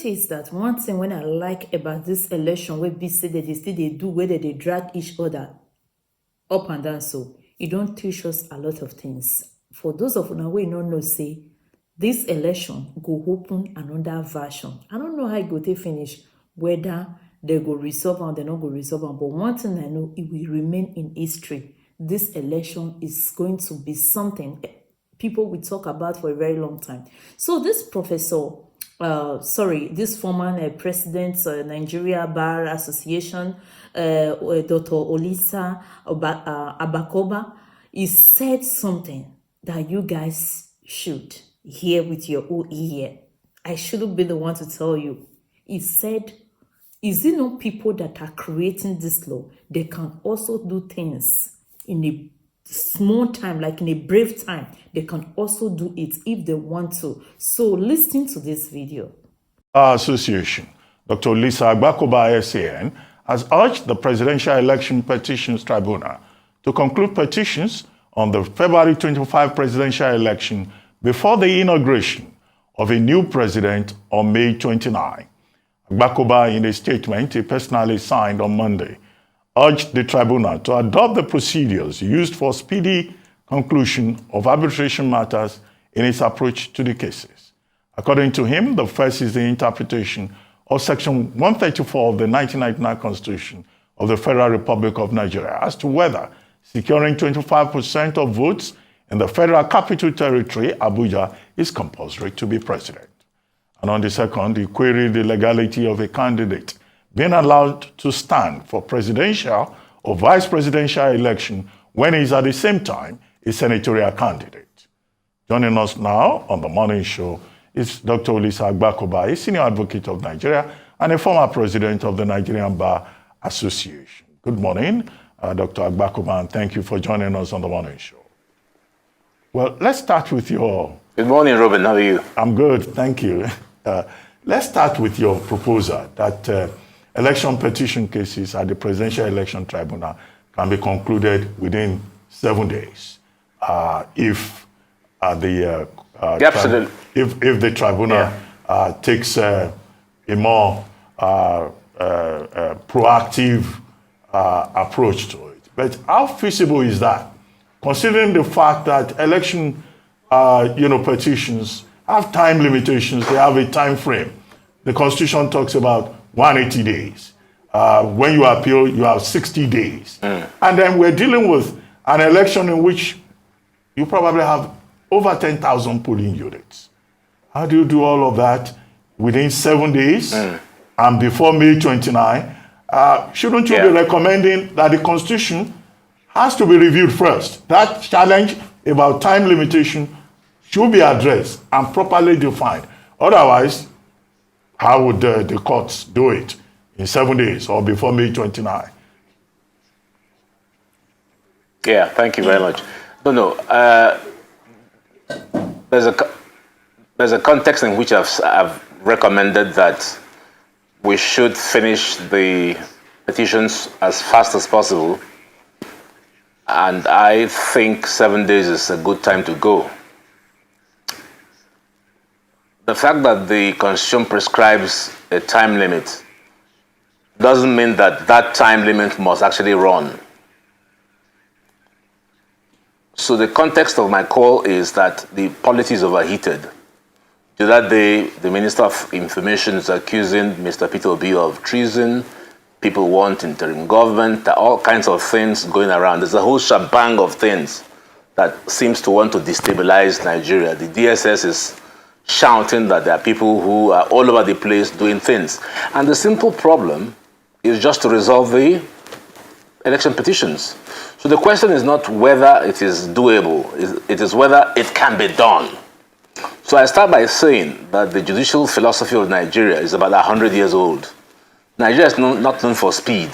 is that one thing when I like about this election where be say that they still they do whether they drag each other up and down, so it don't teach us a lot of things. For those of una wey no know say this election go open another version. I don't know how it go to finish, whether they go resolve and they not go resolve am, but one thing I know, it will remain in history. This election is going to be something people will talk about for a very long time. So this this former president, Nigeria Bar Association, Dr. Olisa Agebakoba, he said something that you guys should hear with your own ear. I shouldn't be the one to tell you. He said, is it not people that are creating this law? They can also do things in a small time, like in a brief time. They can also do it if they want to. So listen to this video. Our association, Dr. Olisa Agebakoba SAN, has urged the Presidential Election Petitions Tribunal to conclude petitions on the February 25 presidential election before the inauguration of a new president on May 29. Agebakoba, in a statement he personally signed on Monday, urged the tribunal to adopt the procedures used for speedy conclusion of arbitration matters in its approach to the cases. According to him, the first is the interpretation of Section 134 of the 1999 Constitution of the Federal Republic of Nigeria as to whether securing 25% of votes in the Federal Capital Territory, Abuja, is compulsory to be president. And on the second, he queried the legality of a candidate being allowed to stand for presidential or vice presidential election when he is at the same time a senatorial candidate. Joining us now on the morning show is Dr. Olisa Agebakoba, a senior advocate of Nigeria and a former president of the Nigerian Bar Association. Good morning, Dr. Agebakoba, and thank you for joining us on the morning show. Well, let's start with your... Good morning, Robin. How are you? I'm good, thank you. Let's start with your proposal that election petition cases at the Presidential Election Tribunal can be concluded within 7 days if the tribunal takes a more proactive approach to it. But how feasible is that, considering the fact that election petitions have time limitations, they have a time frame. The Constitution talks about 180 days. When you appeal, you have 60 days. And then we're dealing with an election in which you probably have over 10,000 polling units. How do you do all of that within 7 days and before May 29? Shouldn't you be recommending that the Constitution has to be reviewed first? That challenge about time limitation should be addressed and properly defined. Otherwise, how would the courts do it in 7 days or before May 29? Yeah, thank you very much. There's a context in which I've recommended that we should finish the petitions as fast as possible, and I think 7 days is a good time to go. The fact that the Constitution prescribes a time limit doesn't mean that that time limit must actually run. So the context of my call is that the polity is overheated. The other day, the Minister of Information is accusing Mr. Peter Obi of treason. People want interim government. There are all kinds of things going around. There's a whole shebang of things that seems to want to destabilize Nigeria. The DSS is shouting that there are people who are all over the place doing things. And the simple problem is just to resolve the election petitions. So the question is not whether it is doable, it is whether it can be done. So I start by saying that the judicial philosophy of Nigeria is about 100 years old. Nigeria is not known for speed.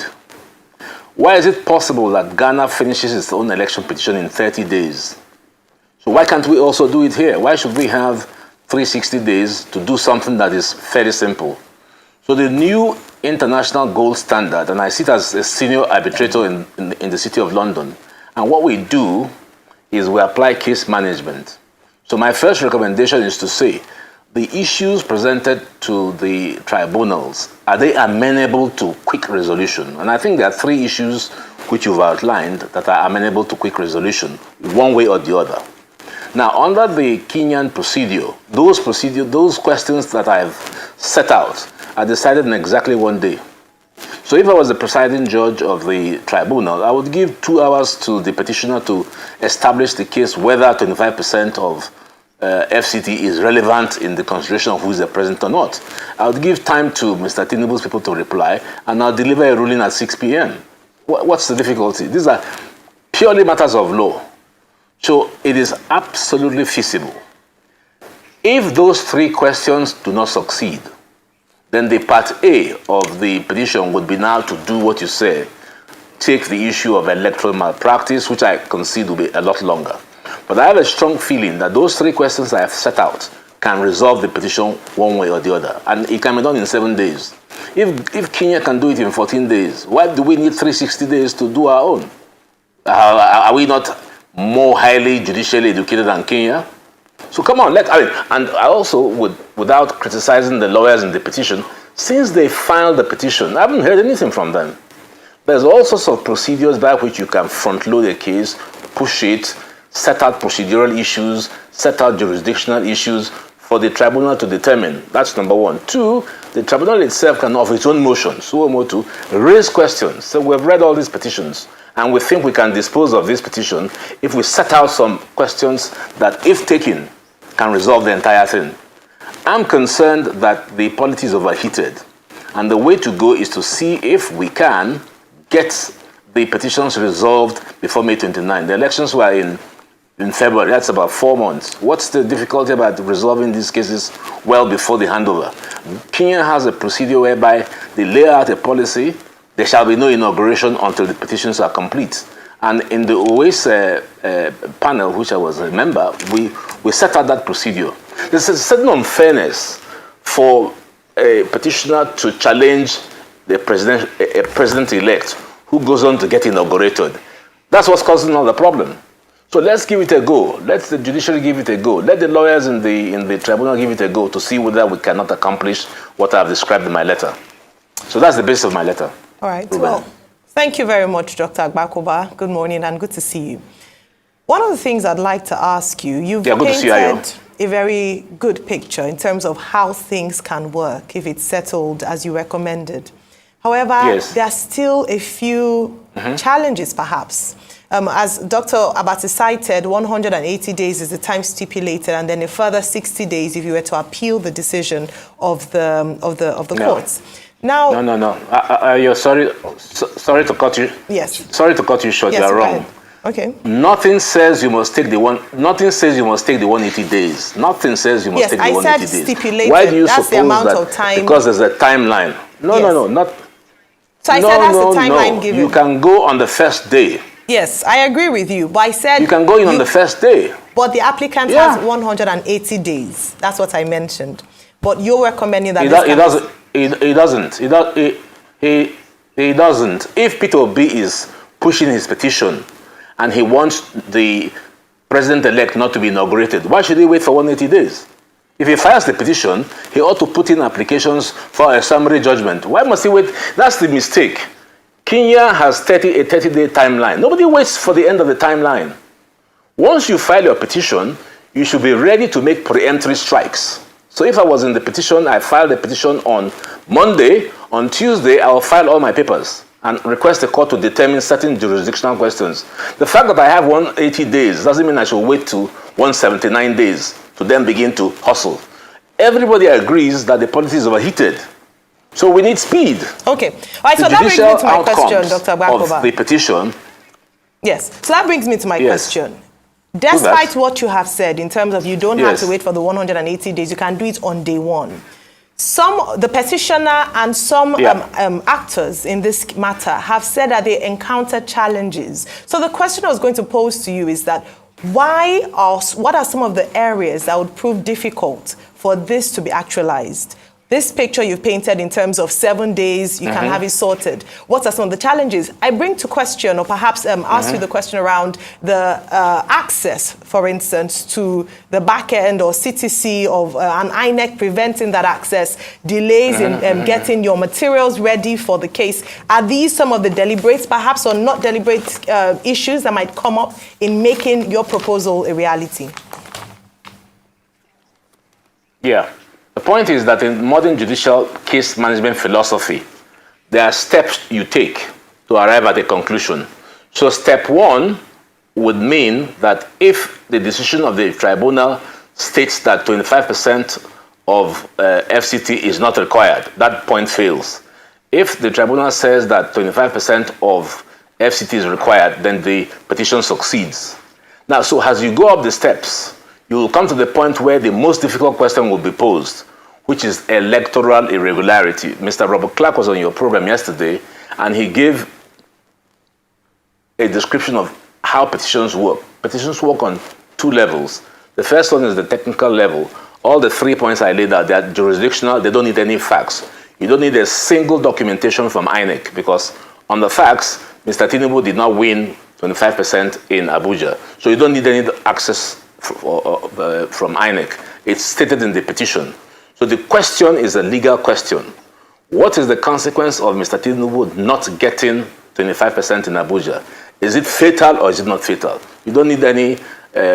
Why is it possible that Ghana finishes its own election petition in 30 days? So why can't we also do it here? Why should we have 360 days to do something that is fairly simple? So the new international gold standard, and I sit as a senior arbitrator in the City of London, and what we do is we apply case management. So my first recommendation is to say the issues presented to the tribunals, are they amenable to quick resolution? And I think there are 3 issues which you've outlined that are amenable to quick resolution, one way or the other. Now, under the Kenyan procedure, those questions that I've set out are decided in exactly 1 day. So if I was the presiding judge of the tribunal, I would give 2 hours to the petitioner to establish the case whether 25% of FCT is relevant in the consideration of who is the president or not. I would give time to Mr. Tinubu's people to reply, and I'll deliver a ruling at 6 p.m. What's the difficulty? These are purely matters of law. So it is absolutely feasible. If those 3 questions do not succeed, then the part A of the petition would be now to do what you say, take the issue of electoral malpractice, which I concede will be a lot longer. But I have a strong feeling that those 3 questions I have set out can resolve the petition one way or the other. And it can be done in 7 days. If Kenya can do it in 14 days, why do we need 360 days to do our own? Are we not more highly judicially educated than Kenya? So come on, and I also would, without criticizing the lawyers in the petition, since they filed the petition, I haven't heard anything from them. There's all sorts of procedures by which you can front load a case, push it, set out procedural issues, set out jurisdictional issues for the tribunal to determine. That's number 1. 2, the tribunal itself can, of its own motion, suo motu, raise questions. So we've read all these petitions, and we think we can dispose of this petition if we set out some questions that, if taken, can resolve the entire thing. I'm concerned that the polity is overheated, and the way to go is to see if we can get the petitions resolved before May 29. The elections were in February. That's about 4 months. What's the difficulty about resolving these cases well before the handover? Kenya has a procedure whereby they lay out a policy. There shall be no inauguration until the petitions are complete. And in the Olisa panel, which I was a member, we set out that procedure. There's a certain unfairness for a petitioner to challenge a president-elect who goes on to get inaugurated. That's what's causing all the problem. So let's give it a go. Let the judiciary give it a go. Let the lawyers in the tribunal give it a go to see whether we cannot accomplish what I've described in my letter. So that's the basis of my letter. All right. Ruben. Well, thank you very much, Dr. Agebakoba. Good morning and good to see you. One of the things I'd like to ask you, you've painted a very good picture in terms of how things can work if it's settled as you recommended. However, yes, there are still a few challenges, perhaps. As Dr. Abati cited, 180 days is the time stipulated, and then a further 60 days if you were to appeal the decision of the courts. Now, no. You're sorry to cut you. Yes. Sorry to cut you short. Yes, you are wrong. Okay. Nothing says you must take the 180 days. Nothing says you must take the 180 days. Yes, I said stipulated. Why do you that's suppose the amount that? Of time. Because there's a timeline. No, not. So I said that's the timeline given. You can go on the first day. Yes, I agree with you. But I said you can go in on the first day. But the applicant has 180 days. That's what I mentioned. But you're recommending that He doesn't. If Peter Obi is pushing his petition and he wants the president-elect not to be inaugurated, why should he wait for 180 days? If he files the petition, he ought to put in applications for a summary judgment. Why must he wait? That's the mistake. Kenya has a 30-day timeline. Nobody waits for the end of the timeline. Once you file your petition, you should be ready to make preemptory strikes. So if I was in the petition, I filed the petition on Monday. On Tuesday, I will file all my papers and request the court to determine certain jurisdictional questions. The fact that I have 180 days doesn't mean I should wait to 179 days to then begin to hustle. Everybody agrees that the policy is overheated. So we need speed. Okay. All right, so that brings me to my question, Dr. Agebakoba. Of the petition. Yes. So that brings me to my question. Despite what you have said in terms of you don't have to wait for the 180 days, you can do it on day one. The petitioner and some actors in this matter have said that they encountered challenges. So the question I was going to pose to you is that what are some of the areas that would prove difficult for this to be actualized? This picture you've painted in terms of 7 days, you can have it sorted. What are some of the challenges? I bring to question, or perhaps ask you the question around the access, for instance, to the back end or CTC of an INEC, preventing that access, delays in getting your materials ready for the case. Are these some of the deliberate, perhaps, or not deliberate issues that might come up in making your proposal a reality? Yeah. The point is that in modern judicial case management philosophy, there are steps you take to arrive at a conclusion. So step one would mean that if the decision of the tribunal states that 25% of FCT is not required, that point fails. If the tribunal says that 25% of FCT is required, then the petition succeeds. Now, so as you go up the steps, you will come to the point where the most difficult question will be posed, which is electoral irregularity. Mr. Robert Clark was on your program yesterday, and he gave a description of how petitions work. Petitions work on 2 levels. The first one is the technical level. All the 3 points I laid out, they are jurisdictional. They don't need any facts. You don't need a single documentation from INEC, because on the facts, Mr. Tinubu did not win 25% in Abuja. So you don't need any access from INEC. It's stated in the petition. So the question is a legal question. What is the consequence of Mr. Tinubu not getting 25% in Abuja? Is it fatal or is it not fatal? You don't need any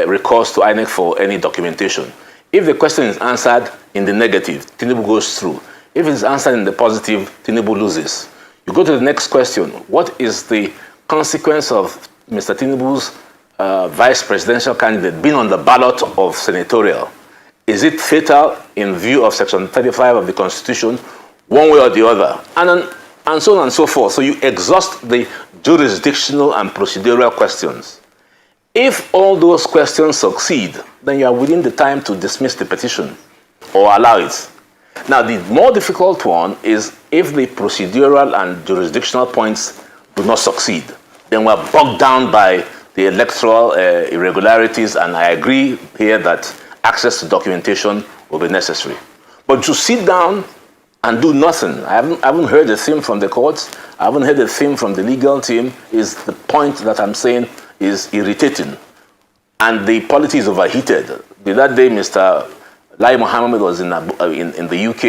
recourse to INEC for any documentation. If the question is answered in the negative, Tinubu goes through. If it's answered in the positive, Tinubu loses. You go to the next question. What is the consequence of Mr. Tinubu's vice presidential candidate being on the ballot of senatorial? Is it fatal in view of Section 35 of the Constitution, one way or the other? And so on and so forth. So you exhaust the jurisdictional and procedural questions. If all those questions succeed, then you are within the time to dismiss the petition or allow it. Now, the more difficult one is if the procedural and jurisdictional points do not succeed. Then we're bogged down by the electoral irregularities, and I agree here that access to documentation will be necessary. But to sit down and do nothing, I haven't heard a theme from the courts, I haven't heard a theme from the legal team, is the point that I'm saying is irritating. And the politics is overheated. That day, Mr. Lai Mohammed was in the UK,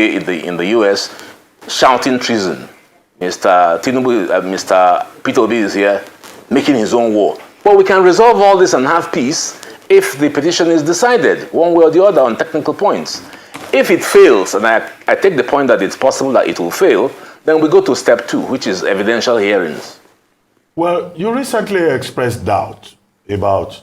in the US, shouting treason. Mr. Tinubu, Mr. Peter Obi is here, making his own war. But we can resolve all this and have peace if the petition is decided one way or the other on technical points. If it fails, and I take the point that it's possible that it will fail, then we go to step 2, which is evidential hearings. Well, you recently expressed doubt about